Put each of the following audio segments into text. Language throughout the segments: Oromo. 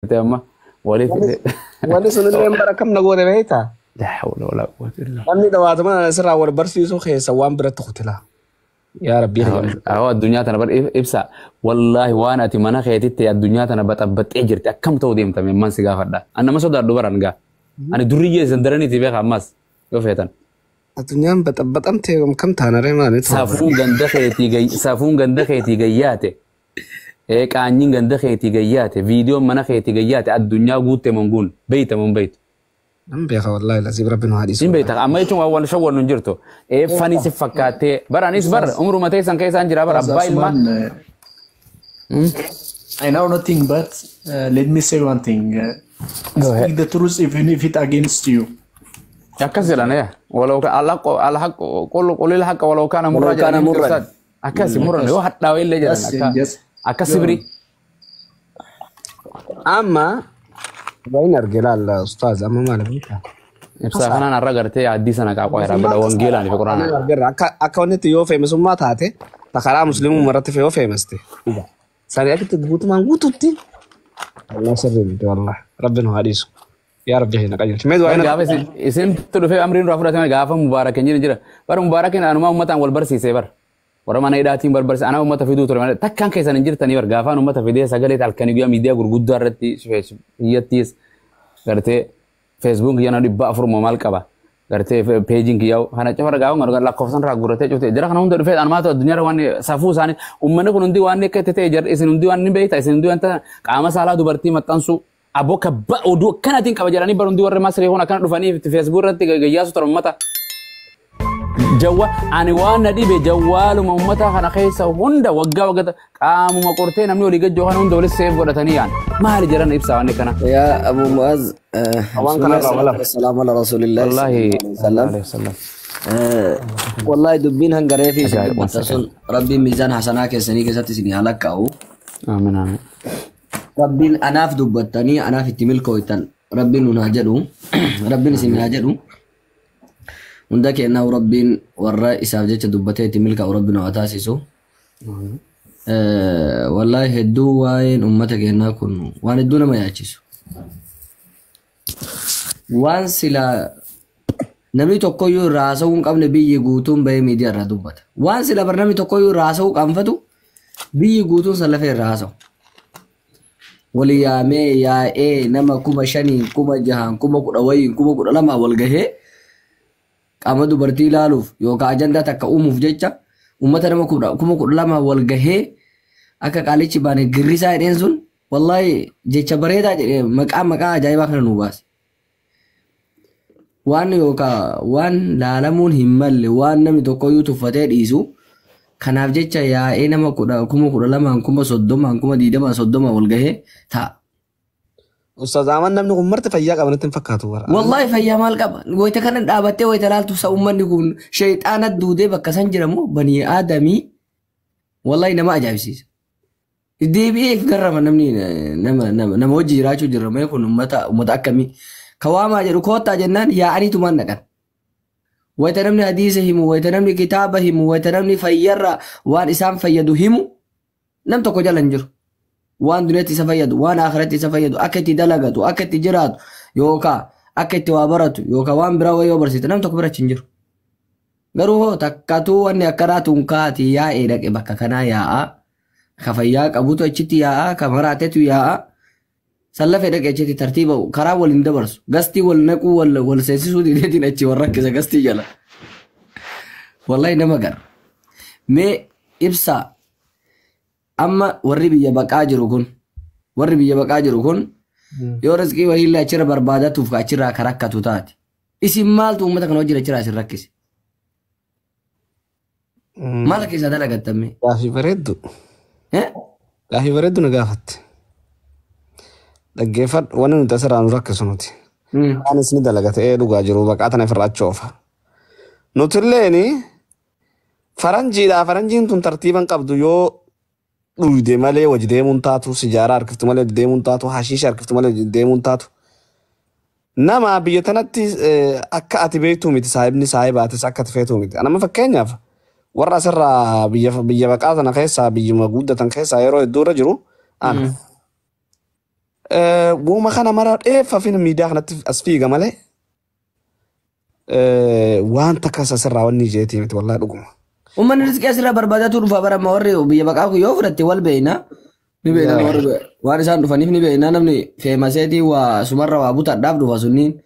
أما ولي Wanni sun illee bara kam na goone beektaa? لا حول ولا قوة إلا Namni dhawaatama asirraa wal barsiisuu keessa waan biratti kutila. Yaa Rabbii بالله. هو الدنيا تنا بر إبسا والله وأنا تمنى خيتي الدنيا تنا بتبت أجرت كم توديم تمام من سجاف هذا أنا ما صدق دوباره نجا أنا درية زندرني تبي خمس يوفيتن addunyaan baxamtee kam taana reemaani سافون جنده خيتي جياته هيك عنين جنده خيتي جياته فيديو منا خيتي جياته الدنيا قوت منقول بيت من بيت nam beeka wallahi lazib rabbinu hadisu إن بيتك أما يتوم أول شغل نجرته إيه فاني سفكاتة برانيس بر عمره ما تيسان كيسان جرا بر أبايل ما I know nothing, but let me say one thing. Go ahead. Speak the truth even if it against you. يا كسر أنا يا ولو كان الحق قول الحق ولو كان مرة كان مرة. أكاسي مرة هو حتى وين اللي جرا أكاسي بري amma wain argila al ustaz amma maala beeka بصراحة أنا رجعتي عدي سنة كأقوى ربنا وانجيلا في القرآن argirra akka wanni itti yoo feemisummaa taate ta karaa muslimuu maratti yoo feemiste sari akitti guutumaan guututti Allah sirrii miti wallah rabbinu hadisu yaa rabbi hina qayyilchi meedu wain gaafa isin tudufee amriin irraa fudhatame gaafa mubaarakin jira bara mubaarakin anuma ummataan wal barsiisee bar warra mana hidhaatiin barbarse ana ummata fiduu ture takkaan keessan hin jirtanii bar gaafaan ummata fidee sagalee halkanii guyyaa miidiyaa gurguddaa irratti hiyyattiis gartee Facebook yana dhibba afuruma maal qaba gartee peejiin kiyyaa'u kana cafara gaafa ngaro lakkoofsan irraa gurratee cufte jira kana hunda dhufee anmaatu addunyaa waan safuu isaanii ummanni kun hundi waan akka itti ta'e jar isin hundi waan ni beekta isin hundi wanta qaama saalaa dubartii maxxansu aboo kabba oduu akkanaatiin qaba jedhanii bar hundi warri masrii kun akkana dhufanii Facebook irratti gayyaasu tura ummata جوا أنا وانا دي بجوال وممتها خنا خيسة وهندا وجا وجا قام ومقرتين أمني ولقيت جوهان هندا ولسه ولا تانيان ما هل جرنا إبسا واني كنا يا أبو معاذ السلام على رسول الله والله صلى الله عليه وسلم والله دبين هنقرأ في سبب ربي ميزان حسناك سني كذا تسني علىك أو آمين آمين ربي أنا في دبتني أنا في تميل كويتن ربي نناجره ربي نسناجره عندك إنه ربين ورا إسافجة دبته تملك أو ربنا وتاسسه والله هدو وين أمتك إنها كن وان الدون ما يعجزه وان سلا نمي تقوي راسه قبل بيجي قوتون بي ميديا ردوبت وان سلا برنامج تقوي راسه قنفتو بيجي قوتون سلفه راسه وليا مي يا إيه نما كوما شني كوما جهان كوما كوروين كوما كورلما والجهه qaama dubartii ilaaluuf yookaan ajandaa takka uumuuf jecha uummata nama kuma kudha lama wal gahee akka qaalichi baane girrisaa jedheen sun wallahi jecha bareedaa jedhee maqaa ajaa'ibaa kana nu baase. Waan yookaan waan laalamuun hin malle waan namni tokkoyyuu tuffatee dhiisu kanaaf jecha yaa'ee nama kuma kudha lamaan kuma soddomaan kuma diidamaan soddomaan wal gahee ta'a. ustaz aman namni kun marti fayyaa qabanatti hin fakkaatu wara والله فيا مال قبل ويتا كان دابته ويتا لالتو سومن يكون شيطان الدوده بكسن جرمو بني ادمي والله نما اجابسيس دي بي فكرم نمني نما وجي راچو جرمو يكون متاكمي كواما جرو كوتا جنان يا اني تمان نكن ويتا نمني حديثهم ويتا نمني كتابهم ويتا نمني فير وان اسام فيدهم نم تكو جلنجر waan dunyatti isa fayyadu waan akhiratti isa fayyadu akka itti dalagatu akka itti jiraatu yookaan akka itti waa baratu yookaan waan biraa wayii barsiisu nam tokko bira hin jiru garuu hoo takkatu wanni akkanaa tunkaati yaa'ee dhaqe bakka kanaa yaa'a ka fayyaa qabutu achitti yaa'a ka maraatetu yaa'a sallafee dhaqe achitti tartiiba karaa waliin dabarsu gastii wal naquu wal seensisuu dideetiin achi wal rakkisa gastii jala wallahi nama gara mee ibsaa amma warri biyya baqaa jiru kun yoo rizqii wahiillee achirra barbaadatuuf achirraa ka rakkatu taate isin maaltu uummata kana wajjin achirraa isin rakkise maal keessa dalagattamme gaafii bareeddu na gaafatte dhaggeeffadhu wanni nuti asirraa nu rakkisu nuti anis ni dalagate dhugaa jiru baqaa tana ofirraa achoofa nutilleen faranjiin tun tartiiban qabdu yoo dhuyde malee wajji deemuun taatu sijaaraa harkiftu malee wajji deemuun taatu hashiisha harkiftu malee wajji deemuun taatu nama biyya tanatti akka ati beektu miti saahibni saahibaatis akka ati feetu miti anama fakkeenyaaf warra asirraa biyya baqaa tana keessaa biyyuma guddatan keessaa yeroo hedduu irra jiru ana Wuma kana mara dheeffafin miidiyaa kanatti as fiiga malee waan takka sasirraa wanni jeetii miti wallaahi dhuguma. Uummanni riskii asirraa barbaadatu dhufa bara amma warri biyya baqaa kun yoo fudhatte wal beeyna. Ni beeyna warri waan isaan dhufaniif ni beeyna namni feemaseetii waa sumarra waa butadhaaf dhufa sunniin.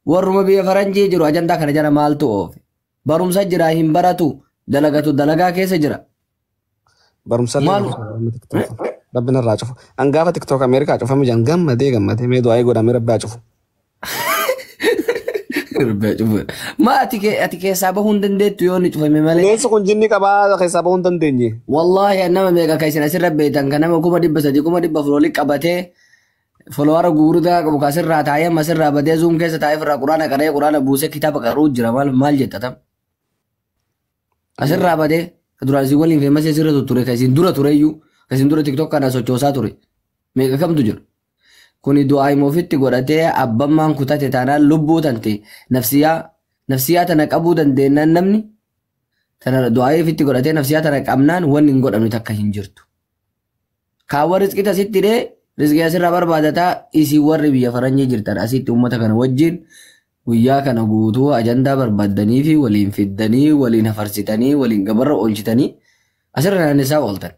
Warruma biyya faranjii jiru ajandaa kana jala maaltu oofe. Barumsa jira hin baratu dalagatu dalagaa keessa jira. Barumsa Rabbina irraa cufu. Angaafa TikTok Ameerikaa cufame jan gammadee mee du'aa godhamee rabbi haa cufu. Ma ati keessaa bahuu hin dandeettu yoo ni cufame malee. Leensa kun jinni qabaa keessaa bahuu hin dandeenye. Wallaahi nama meeqa kan isin asirra beektan kan nama 300 400 qabatee folowara gurguddaa qabu kasirraa taa'ee masirraa badee zuum keessa taa'ee firraa quraana qaree quraana buusee kitaaba qaruu jira maal jettatam. Asirraa badee duraan isin waliin feemasee sirra ture kan isin dura tureyyuu kan isin dura TikTok kana sochoosaa ture. Meeqa kamtu jira. Kuni du'aa immoo ofitti godhatee abbammaan kutate taanaan lubbuu tante nafsiyaa tana qabuu dandeenyaan namni tana du'aa ofitti godhatee nafsiyaa tana qabnaan wanni hin godhamne takka hin jirtu. Kaawwa riskii tasitti dhee riskii asirraa barbaadataa isii warri biyya faranjii jirtan asitti uummata kana wajjin guyyaa kana guutuu ajandaa barbaaddanii fi waliin fiddanii waliin hafarsitanii waliin gabarra oolchitanii asirra naannisaa ooltan.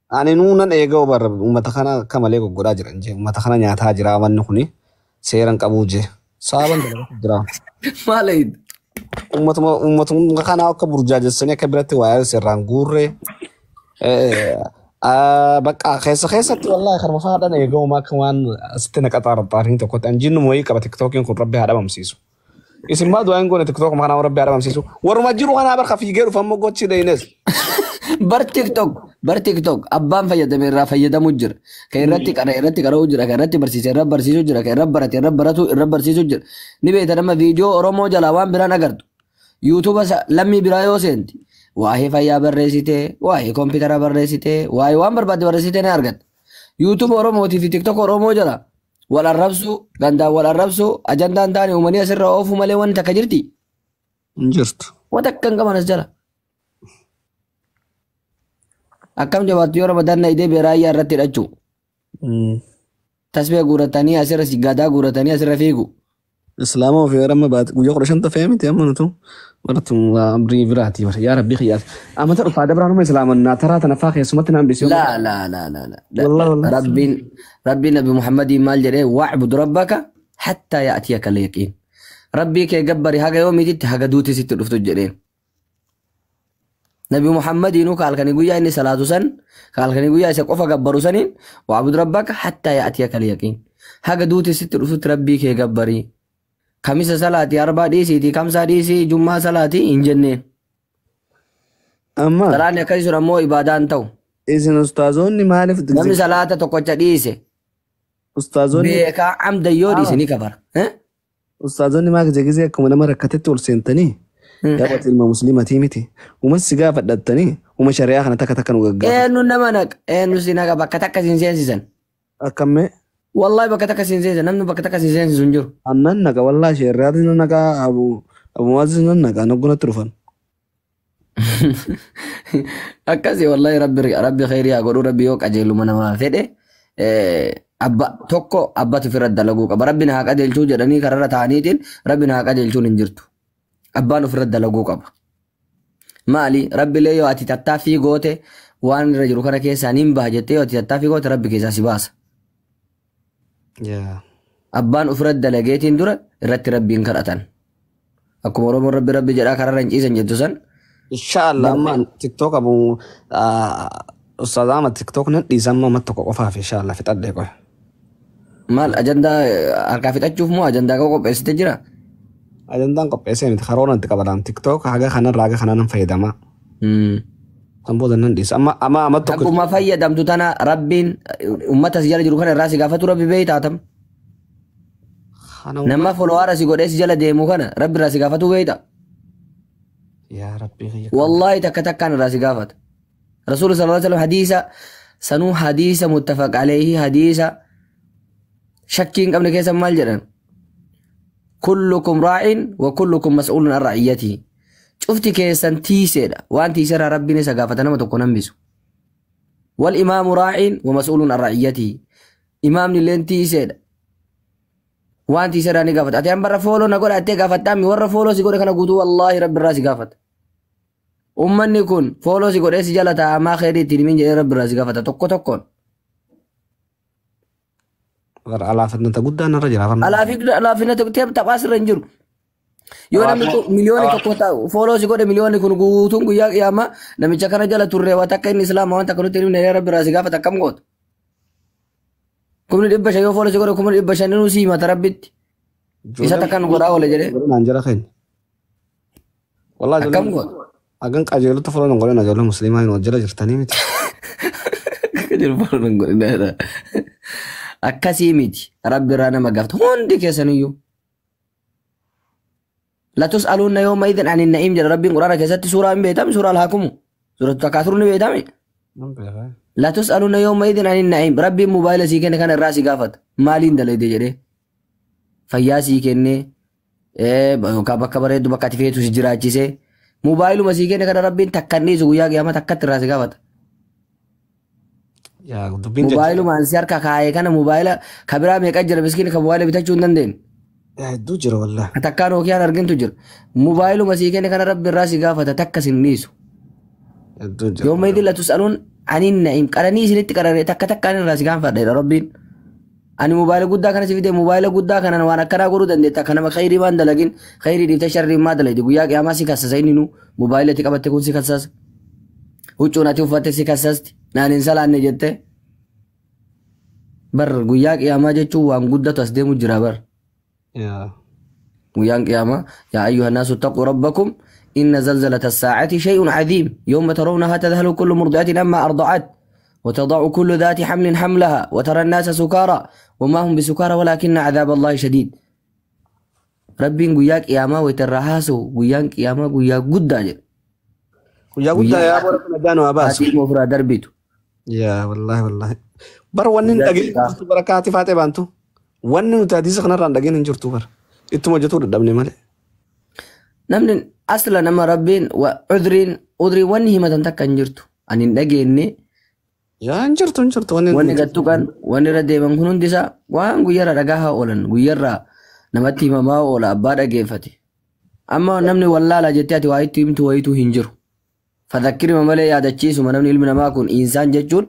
Ani nuunan eegaa obarra uummata kana akka malee goggodaa jiran jee uummata kana nyaataa jira wanni kuni seeran qabuu jee saaban dalagaa jira. Maaliid? Uummatuma kana akka burjaajessanii akka biratti waa'ee sirraan guurree bakka keessatti wallaahi karma faadhan eegaa uumaa akka waan asitti naqaxaarxaariin tokkotti anjiinnu wayii qaba TikTokiin kun rabbi haa dhabamsiisu. Isin maa du'aa hin goone TikTok kana rabbi haa dhabamsiisu. Warruma jiru kanaa barka fiigee dhufammoo gochi dheeynes. Bar TikTok abbaan fayyadame irraa fayyadamu jira. Kan irratti qara'u jira, kan irratti barsiise irra barsiisuu jira, kan irra barate irra baratu irra barsiisuu jira. Ni beekta nama viidiyoo Oromoo jalaa waan biraan agartu. YouTube lammii biraa yoo seenti waa'ee fayyaa barreessitee, waa'ee kompiitara barreessitee, waa'ee waan barbaadde barreessitee ni argatta. YouTube Oromootii fi TikTok Oromoo jala wal arrabsu, gandaan wal arrabsu, ajandaan taane uumanii asirra oofu malee wanti takka jirti. Hin jirtu. Wanta akka hin qaban as jala. Akkam jabaattu yoo Ramadaan na idee beeraayyaa irratti hidhachuu. Tasbee guuratanii asirra gadaa guuratanii asirra fiigu. Islaama ofii ramma baate guyyaa 15 ta'ee miti amma nutu waratu amrii biraati bara yaa rabbi khiyyaas amata dhufaa dabraanuma islaamannaa taraa tana faa keessumatti naan bisiyoo. La. Rabbiin Nabi Muhammadiin maal jedhee wa'bud rabbaka hattaa ya'tiyaka al-yaqiin. Rabbii kee gabbari haga yoomiititti haga duuti sitti dhuftu jedheen. Nabi Muhammadiinu kaalkanii guyyaa inni salaatu san kaalkanii guyyaa isa qofa gabbaru saniin wa'bud rabbaka hattaa ya'tiyaka al-yaqiin. Haga duuti sitti dhufutti rabbii kee gabbarii. Kamisa salaati arbaa dhiisiiti kamsaa dhiisii jummaa salaati hin jenneen. Amma Salaanni akkasii sun ammoo ibaadaan ta'u. isin ustaazonni maaliif Namni salaata tokkocha dhiise ustaazonni beekaa amda yoo dhiise ni kafara. ustaazonni maa gizee akkuma nama rakkatetti ol seentanii yaabati ilma musliimatii miti uma si gaafadhattanii uma shari'aa kana takka nu gaggaafatu. Eenyu nama naqa eenyu si naqa bakka takka siin seensisan. Akkammee Wallahi bakka takka siin seensisan namni bakka takka siin seensisu hin jiru. annan naqa wallaa shari'aati nan naqa abu muwaazis nan naqa naggunatti dhufan. Akkasii wallahi rabbi khayrii haa godhu rabbi yoo qajeeluma namaa fedhe abba tokko abbatu ofirra dalaguu qaba. Rabbi na haa qajeelchuu jedhanii kararra ta'aniitiin rabbi na haa qajeelchuun hin jirtu. Abbaan ofirra dalaguu qaba. Maali rabbilee yoo ati tattaaffii goote waan irra jiru kana keessaa niin baha jettee yoo ati tattaaffii goote rabbi keessaa si baasa. Abbaan ofirra dalageetiin dura irratti rabbiin kadhatan. Akkuma Oromoon rabbi jedhaa kararra hin ciisan jettu san. Inshallah amma TikTok abu ustaz Ahmad TikTok nan dhiisan ma tokko qofaaf inshallah fixadhee qoy. Maal ajandaa harkaa fixachuuf moo ajandaa koo qopheessite jira? Ajandaan qopheessee miti karooraan itti qabataan TikTok haga kanarraa haga kanaan fayyadama. Kan booda nan dhiisa amma tokko. Akkuma fayyadamtu tana rabbiin uummata si jala jiru kana irraa si gaafatu rabbi beeytaatam. Nama followaara si godhee si jala deemu kana rabbi irraa si gaafatu beeyta. يا ربي والله تكتك راس قافت رسول صلى الله عليه وسلم حديثة سنو حديثة متفق عليه حديثة شكين قبل كيسا مال جرن كلكم راع وكلكم مسؤول عن رعيته شفتي كيسا تيسير وان تيسير ربي نسا قافت نما تكون انبسو والإمام راع ومسؤول عن رعيته imaamni illee tiiseedha. Waan tiiseedhaa ni gaafata. Ati hambarra fooloo na godhattee gaafattaami warra fooloo si godhe kana guutuu wallaahi rabbi irraa si gaafata. Ummanni kun fooloo si godhee si jala taa'amaa kheyrii ittiin himin jedhee rabbi irraa si gaafata tokko tokkoon. Alaafinata guddaan irra jira. Alaafinata taphaa sirra hin jiru. Yoo namni miliyoona tokko ta'u fooloo si godhe miliyoonni kun guutuun guyyaa qiyaamaa namicha kana jala turree waan akka inni islaama waan akka nuti himne rabbi irraa si gaafata akkam goota. Kumni 500 yoo fooloo si godhe kumni 500 nuu si himata rabbitti. Isa takkan godhaa oole jedhee. Naan jira keenya. Wallaahi Akkam goota. agan qajeelota fooloo nan godhan ijoollee musliimaa hin wajjira jirtanii miti. Qajeelota fooloo nan godhan. Akkasii miti rabbi irraa nama gaafata hundi keessaniyyuu. لا تسألون يومئذ عن النعيم جل ربي قرآن كيست سورة من بيتام سورة الهاكم سورة تكاثر من بيتام لا تسألون يومئذ عن النعيم ربي موبايل سيكن كان الراسي قافت مالين دلي دي جري فيا سيكن بكا بريد بكا تفيتو سجراجي سي موبايل ما سيكن كان ربي تكني زويا قيامة تكت الراسي قافت موبايل ما انسيار كاكاية كان موبايل كبيرا ميكاجر بسكين كموبايل بتاجون دندين دو والله takkaan ookiyaan argintu jira mobaayiluma sii kenne kana rabbi irraa si gaafata takka sin dhiisu yooma idin la tus'aluun anin na'im qaranii isinitti qararee takka takkaan irraa si gaafadha rabbiin ani mobaayila guddaa kana si fide mobaayila guddaa kanan waan akkanaa godhuu dandeetta akka nama khayrii waan dalagin khayrii dhiifte sharrii maa dalaydi guyyaa qiyaamaa si kassasa inni nu mobaayilatti qabatte kun si kassasa huccuun ati uffatte si kassasti naan hin salaanne jette bar guyyaa qiyaamaa jechuun waan guddatu as deemu jira bar ويان قيامة يا أيها الناس اتقوا ربكم إن زلزلة الساعة شيء عظيم يوم ترونها تذهل كل مرضعة عما أرضعت وتضع كل ذات حمل حملها وترى الناس سكارى وما هم بسكارى ولكن عذاب الله شديد ربي قياك قيامة ويترهاسو قيان قيامة قياك قد أجل قياك قد يا أبو ربنا جانو أباس مفرا دربيتو يا والله والله بر ونن دقيق بركاتي فاتي بانتو ونن تاديس خنا راندقين انجرتو بر إتما جتور دبني مالي نمن أصلا نما ربين وعذرين عذري وني ما تنتك انجرتو أن ندقيني يا انجرتو وني قدتو كان وني ردي من كنون ديسا وان غيرا رقاها أولن غيرا نمتي مما أولا أباد أقيفتي أما نمني والله لا جتياتي وايتو يمتو وايتو هنجرو فذكري ممالي يا دچيسو منمن علمنا ما كون إنسان ججون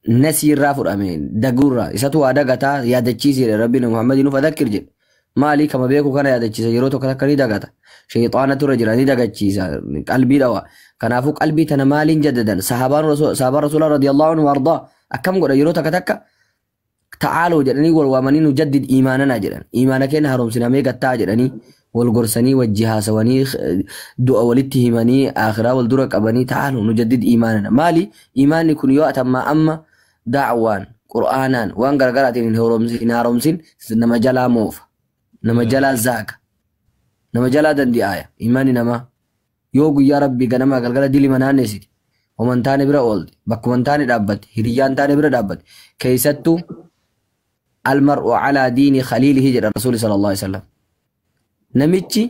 نسي الرافر أمين دقورا إساتو أدقاتا يا دچيسي ربنا محمد فذكر جل مالي كما بيكو كان يا دچيسا يروتو كتكري دقاتا شيطانة رجلاني دقاچيسا قلبي دوا كنافو قلبي تنمالين جددا صحابة رسول رضي الله عنه وارضاه أكم قد يروتا كتكا تعالوا جلني والوامني نجدد إيماننا جلن إيمانك هرم سنامي قتا جلني والقرسني والجهاس وني دعا والاتهماني آخرا والدرك أبني تعالوا نجدد إيماننا مالي إيماني كن يؤتم ما أما دعوان قرآنان وان غرغراتين إن هرمسين نما جلا موف نما جلا زاك نما جلا دندي آية إيماني نما يوغو يا ربي غنما غلغلا دلي مناني سيدي ومن تاني برا أولد بك من تاني دابت هريان تاني برا دابت كيستو المرء على دين خليله جل الرسول صلى الله عليه وسلم نمتشي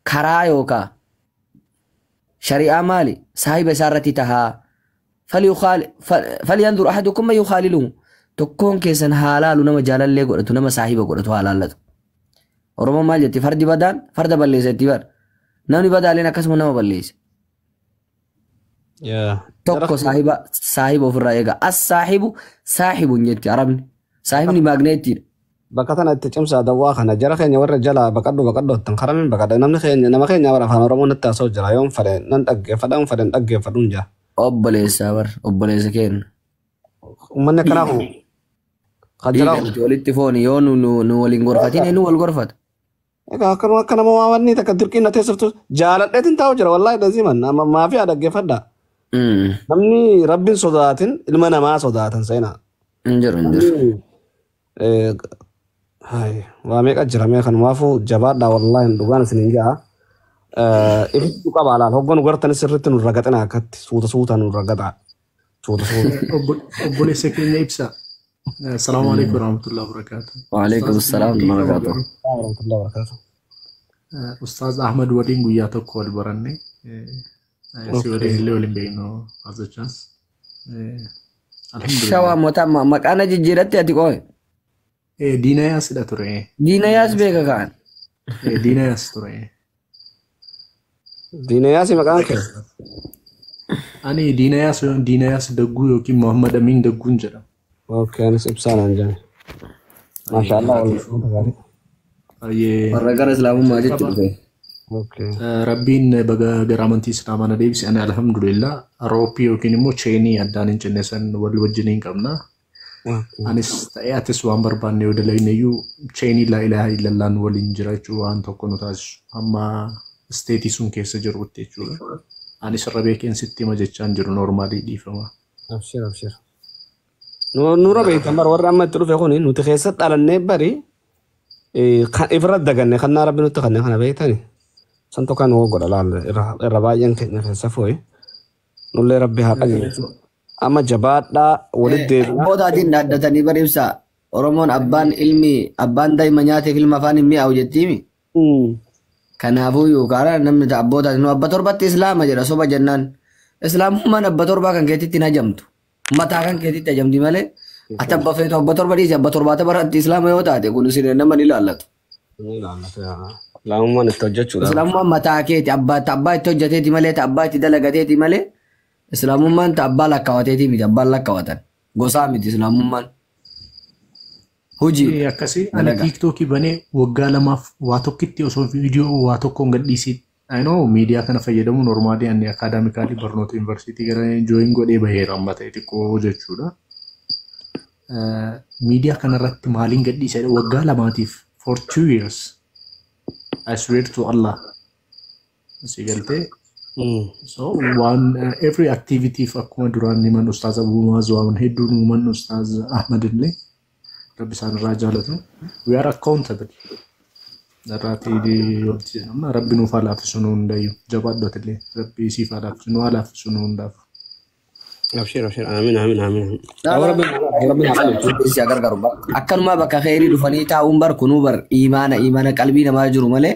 كرايوكا شريعة مالي صاحب سارتي تها فلينظر أحدكم ما يخالله تكون كيسن حلال نما جلال لي قرأت نما صاحب قرأت حلال لك ورما مال جتي فرد بدان فرد بليس تبار نمني بدان لنا كسم نما بليس تكو صاحب في الرأيك الصاحب صاحب نجتي عربني صاحبني ماغنيتي بكتنا التجمس دوا خنا جرى خيني ورا جلا بقدو تنخرم بقدو نمني خيني نما خيني ورا فانا رمون التاسو جرى يوم فرن ننتق فدان أجي فدون جا أبليس كين من كناه خجراه ولدت فوني يون نو والغرفتين نو والغرفت كنا مواني تكدر كنا تسفتو جالت لين تاو جرى والله لازم ما في أدق فدا نمني رب صداتين المنا ما صداتن سينا انجر هاي واميك أجر ميك نوافو جبار دا والله ندوغان سنينجا إفتو كبالا هوغون غرتن سرتن رغتنا كت سوتا نرغتا سوتا أبولي سكين إبسا السلام عليكم ورحمة الله وبركاته وعليكم السلام ورحمة الله وبركاته أستاذ أحمد ودين قياتو كوال براني سيوري اللي ولين بينو هذا الجانس Shawaa maqaan jijjiiratte ati qooy. Diina yaasidha ture. Diina yaas beeka kaan. Diina yaas ture. Diinayaasi maqaan kee? Ani diina yaas dagguu yookiin Muhammad Amin dagguun jedhama. Okay, anis ibsaanaan jedhame. Maashaallah wal gaarii. Baay'ee Warra gara islaamummaa jechuudha. Okay. Rabbiin baga gara amantii islaamaa na deebise ani alhamdulillah rooppii yookiin immoo cheenii addaan hin cinne san wal wajjin hin qabna. Anis ta'ee atis waan barbaanne yoo dalagne iyyuu cheenii laa ilaaha illallaan waliin jiraachuu waan tokko nu taasisu amma isteetii sun keessa jirutti jechuudha. Anis irra beekeen sitti hima jechaan jiru noormaalii dhiifama. Abshir abshir. Nura beekan bar warra amma itti dhufe kuni nuti keessatti dhalannee bari ifirra daganne kan naa rabbi nutti kanne kana beektani. San tokko nu godha laal irra baay'een keenya keessa fo'e. Nullee rabbi haa qajeelchu. Amma jabaadhaa walitti deebi'a. Abbootaatiin dhaaddatanii baribsaa. Oromoon abbaan daa'ima nyaateef ilma afaan hin mi'aawu jettiimi. Kanaafuu yookaan namni abbootaatiin abba torbatti islaama jedha soba jennaan. Islaamummaan abba torbaa kan keetitti hin hajamtu. Mataa kan keetitti hajamti malee. Ati abba feetu abba torba dhiisi abba torbaata baratti islaama yoo taate kun isin nama ni ilaallatu. Islaamummaan itti hojjechuudha. Islaamummaan mataa keeti abbaa itti hojjeteeti malee abbaa itti dalagateeti malee. Islaamummaan abbaa lakkaawwateeti miti abbaan lakkaawwatan gosaa miti islaamummaan. Hojii akkasii ani tiiktookii banee waggaa lamaaf waa tokkitti osoo viidiyoo waa tokkoon gadhiisii miidiyaa kana fayyadamu normaalii ani akaadaamikaalii barnoota yuunivarsiitii gara jooyin godhee baheera amma ta'e xiqqoo jechuudha. Miidiyaa kanarratti maaliin gadhiisee waggaa lamaatiif for 2 years I swear to Allah si galtee. So one every activity akkuma duraan niman ustaaz Abu Muaz waan hedduun uuman ustaaz Ahmad illee rabbi isaan irraa jaalatu we are accountable. Narraati wanti jedhama rabbi nuuf alaafisu nu hundayyuu jabaadhot illee rabbi siif alaafisu nu alaafisu nu hundaaf. Abshir abshir amiin amiin amiin. Akkanuma bakka kheyrii dhufanii taa'uun bar kunuu bar imaana qalbii namaa jiru malee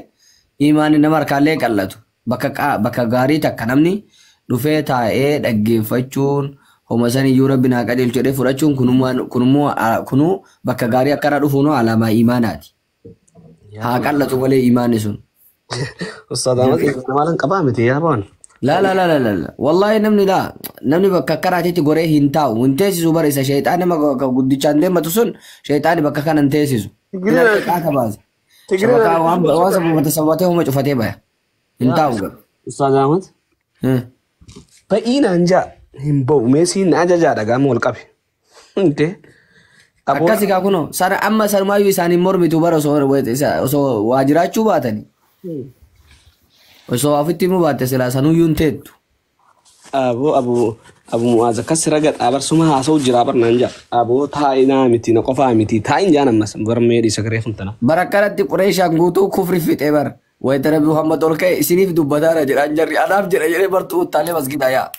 imaanni nama harkaallee qallatu. Bakka gaarii takka namni dhufee taa'ee dhaggeeffachuun homa san iyyuu rabbi naa qajeelchu jedhee fudhachuun kunuu bakka gaarii akkana dhufuun alaamaa imaanaati. Haa qallatu malee imaanni sun. Ustaad Ahmad maalan qabaa miti yaa baan. La wallahi namni bakka akkanaatitti goree hin taa'u hin teessisu bara isa sheexaani guddichaan deematu sun sheexaani bakka kana hin teessisu. Qaata baase. Waan sababata sababatee homa cufatee baya. Hin taa'u. Ustaad Ahmad. Ba'iinaan jaa hin ba'u meesiin ajajaadha gaama wal qabe. Akkasi kaa kunoo sana amma sanumaayyuu isaanii mormitu bara osoo waa jiraachuu baatanii. Osoo ofitti himuu baatte silaa sanuyyuu hin teettu. Abu Muaz akkas raga dhaabarsuma haasa'u jira barnaan jaa. Aboo taa'inaa miti na qofaa miti taa'in jaan ammas barmee dhiisa garee funtana. Bara akkanatti Qureeshaan guutuu kufri fixee bara. Wayita Nabi Muhammad ol ka'e isiniif dubbataara jedhaan jarri anaaf jedha jedhee bartuu uttaalee masgidaa yaa.